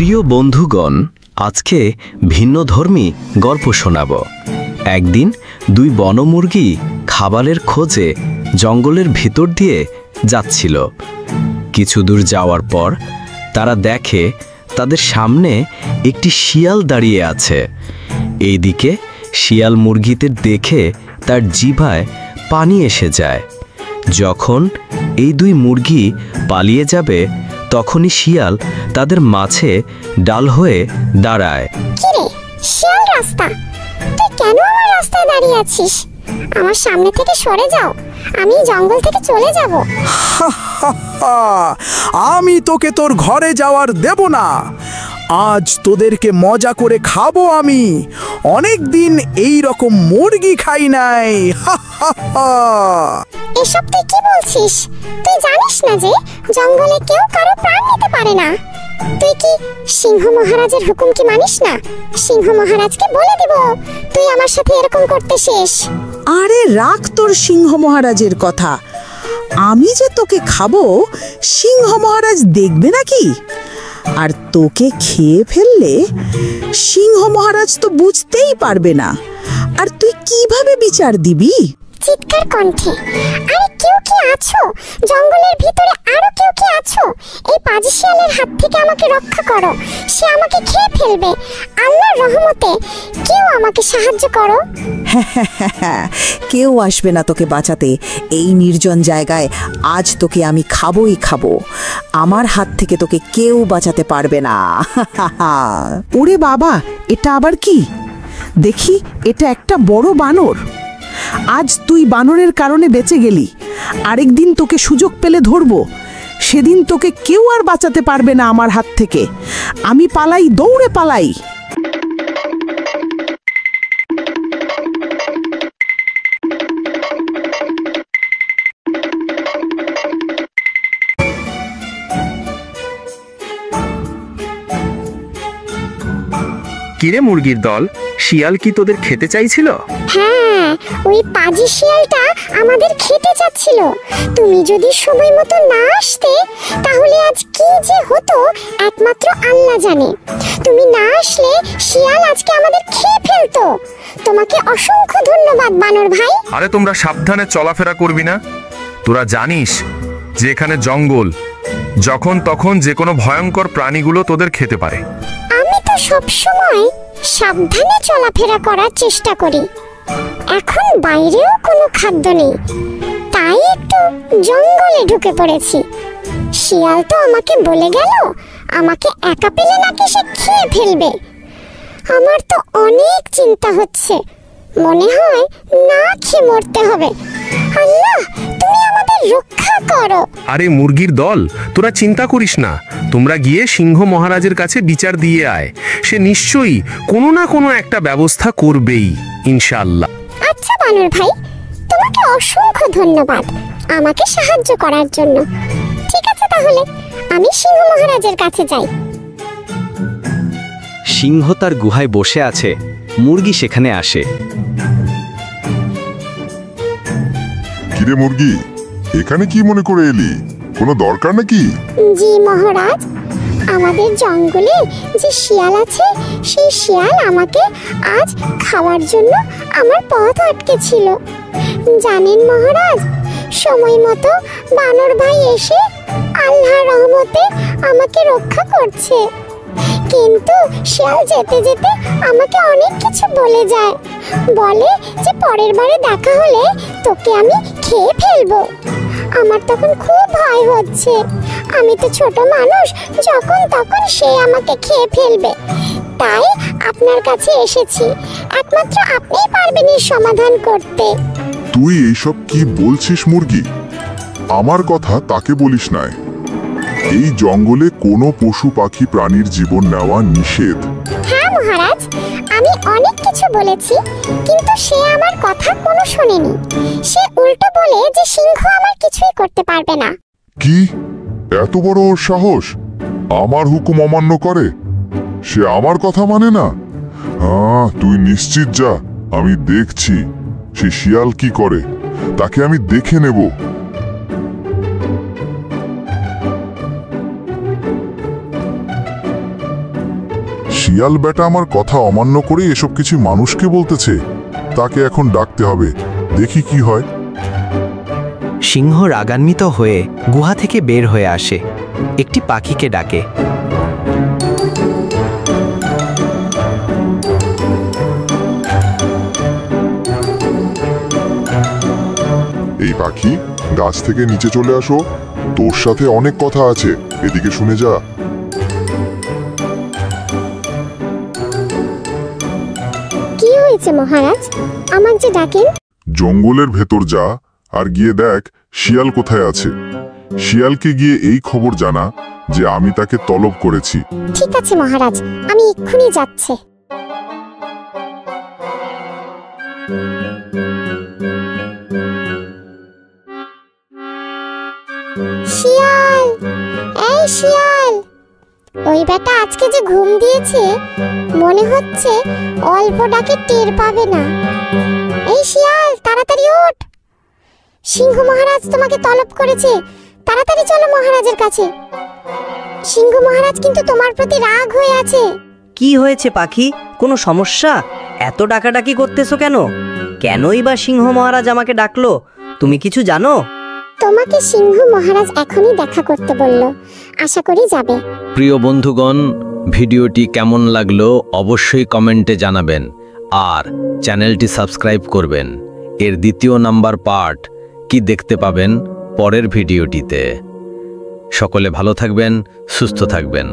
প্রিয় বন্ধুগণ, আজকে ভিন্নধর্মী গল্প শোনাব। একদিন দুই বনমুরগি খাবারের খোঁজে জঙ্গলের ভেতর দিয়ে যাচ্ছিল। কিছু দূর যাওয়ার পর তারা দেখে তাদের সামনে একটি শিয়াল দাঁড়িয়ে আছে। এইদিকে শিয়াল মুরগিদের দেখে তার জিভায় পানি এসে যায়। যখন এই দুই মুরগি পালিয়ে যাবে তখনই শিয়াল তাদের মাঝে ডাল হয়ে দাঁড়ায়। কিরে শিয়াল রাস্তা, তুই কেন আমার রাস্তায় দাঁড়িয়ে আছিস? আমার সামনে থেকে সরে যাও, আমি জঙ্গল থেকে চলে যাব। আমি তোকে তোর ঘরে যাওয়ার দেব না। আজ তোদেরকে মজা করে খাবো আমি। অনেক দিন এই রকম মুরগি খাই নাই। এসব তুই কি বলছিস? তুই জানিস না যে জঙ্গলে কেউ কারো প্রাণ নিতে পারে না? তুই কি সিংহ মহারাজের হুকুম কি মানিস না? সিংহ মহারাজকে বলে দেব তুই আমার সাথে এরকম করতে শেষ। আরে রাখ তোর সিংহ মহারাজের কথা। আমি যে তোকে খাবো সিংহ মহারাজ দেখবে নাকি? আর তোকে খেয়ে ফেললে সিংহ মহারাজ তো বুঝতেই পারবে না। আর তুই কিভাবে বিচার দিবি? চিৎকার কণ্ঠে, আরে কেউ কি আছো? জঙ্গলের ভিতরে আরো কেউ কি আছো? এই পাজি শিয়ালের হাত থেকে আমাকে রক্ষা করো, সে আমাকে খেয়ে ফেলবে। আল্লাহর রহমতে কেউ আমাকে সাহায্য করো। কেউ আসবে না তোকে বাঁচাতে। এই নির্জন জায়গায় আজ তোকে আমি খাবোই খাবো। আমার হাত থেকে তোকে কেউ বাঁচাতে পারবে না। ওরে বাবা, এটা আবার কি? দেখি এটা একটা বড় বানর। আজ তুই বানরের কারণে বেঁচে গেলি, আরেকদিন তোকে সুযোগ পেলে ধরবো। সেদিন তোকে কেউ আর বাঁচাতে পারবে না আমার হাত থেকে। আমি পালাই, দৌড়ে পালাই। কিরে মুরগির দল, শিয়াল কি তোদের খেতে চাইছিল? হ্যাঁ, ওই পাজি শিয়ালটা আমাদের খেতে চাচ্ছিল। তুমি যদি সময় মতো না আসতে তাহলে আজ কি যে হতো একমাত্র আল্লাহ জানে। তুমি না আসলে শিয়াল আজকে আমাদের খেয়ে ফেলতো। তোমাকে অসংখ্য ধন্যবাদ বানর ভাই। আরে তোমরা সাবধানে চলাফেরা করবি না? তোরা জানিস যে এখানে জঙ্গল, যখন তখন যে কোনো ভয়ঙ্কর প্রাণীগুলো তোদের খেতে পারে। আমি তো সব সময় সাবধানে চলাফেরা করার চেষ্টা করি। এখন বাইরেও কোনো খাদ্য নেই, তাই একটু জঙ্গলে ঢুকে পড়েছি। শিয়াল তো আমাকে বলে গেল আমাকে একা পেলে নাকি সে খেয়ে ফেলবে। আমার তো অনেক চিন্তা হচ্ছে, মনে হয় না খেয়ে মরতে হবে। আল্লাহ, তুমি আমাদের রক্ষা করো। আরে মুরগির দল, তোরা চিন্তা করিস না। তোমরা গিয়ে সিংহ মহারাজের কাছে বিচার দিয়ে আয়। সে নিশ্চয়ই কোনো না কোনো একটা ব্যবস্থা করবেই, ইনশাআল্লাহ। আচ্ছা বানর ভাই, তোমাকে অসংখ্য ধন্যবাদ আমাকে সাহায্য করার জন্য। ঠিক আছে, তাহলে আমি সিংহ মহারাজের কাছে যাই। সিংহ তার গুহায় বসে আছে, মুরগি সেখানে আসে। কিরে মুরগি, এখানে কি মনে করে এলি? কোনো দরকার নাকি? জি মহারাজ, আমাদের জঙ্গলে যে শিয়াল আছে সেই শিয়াল আমাকে আজ খাওয়ার জন্য আমার পথ আটকেছিল। জানেন মহারাজ, সময় মতো বানর ভাই এসে আল্লাহর রহমতে আমাকে রক্ষা করছে। কিন্তু শিয়াল যেতে যেতে আমাকে অনেক কিছু বলে যায়। বলে যে পরের বারে দেখা হলে তোকে আমি খেয়ে ফেলবো। আমার তখন খুব ভয় হচ্ছে। আমি তো ছোট মানুষ, যখন তখন সে আমাকে খেয়ে ফেলবে। তাই আপনার কাছে এসেছি, একমাত্র আপনিই পারবেন এর সমাধান করতে। তুই এইসব কি বলছিস মুরগি? আমার কথা তাকে বলিস নাই। এই জঙ্গলে কোনো পশু পাখি প্রাণীর জীবন নেওয়া নিষেধ। হ্যাঁ মহারাজ, আমি অনেক কিছু বলেছি, কিন্তু সে আমার কথা কোনো শোনেনি। সে উল্টো বলে যে সিংহ আমার কিছুই করতে পারবে না। কি এত বড় ওর সাহস? আমার হুকুম অমান্য করে? সে আমার কথা মানে না? হ্যাঁ, তুই নিশ্চিত যা, আমি দেখছি সে শিয়াল কি করে, তাকে আমি দেখে নেব। শিয়াল বেটা আমার কথা অমান্য করে এসব কিছু মানুষকে বলতেছে। তাকে এখন ডাকতে হবে, দেখি কি হয়। সিংহ রাগান্বিত হয়ে গুহা থেকে বের হয়ে আসে, একটি পাখিকে ডাকে। এই পাখি, গাছ থেকে নিচে চলে আসো, তোর সাথে অনেক কথা আছে, এদিকে শুনে যা। কি হয়েছে মহারাজ, আমাকে যে ডাকেন? জঙ্গলের ভেতর যা, আর গিয়ে দেখ শিয়াল কোথায় আছে। শিয়ালকে গিয়ে এই খবর জানা যে আমি তাকে তলব করেছি। ঠিক আছে মহারাজ, আমি এক্ষুনি যাচ্ছি। শিয়াল, এই শিয়াল, ওই বেটা আজকে যে ঘুম দিয়েছে মনে হচ্ছে অল্প ডাকে টের পাবে না। এই শিয়াল, তাড়াতাড়ি ওঠ, সিংহ মহারাজ তোমাকে তলব করেছে, তাড়াতাড়ি চলো মহারাজের কাছে। সিংহ মহারাজ কিন্তু তোমার প্রতি রাগ হয়ে আছে। কি হয়েছে পাখি, কোনো সমস্যা? এত ডাকাডাকি করতেছো কেন? কেনই বা সিংহ মহারাজ আমাকে ডাকলো, তুমি কিছু জানো? তোমাকে সিংহ মহারাজ এখনই দেখা করতে বলল, আশা করি যাবে। প্রিয় বন্ধুগণ, ভিডিওটি কেমন লাগলো অবশ্যই কমেন্টে জানাবেন, আর চ্যানেলটি সাবস্ক্রাইব করবেন। এর দ্বিতীয় নাম্বার পার্ট কি দেখতে পাবেন পরের ভিডিওটিতে। সকলে ভালো থাকবেন, সুস্থ থাকবেন।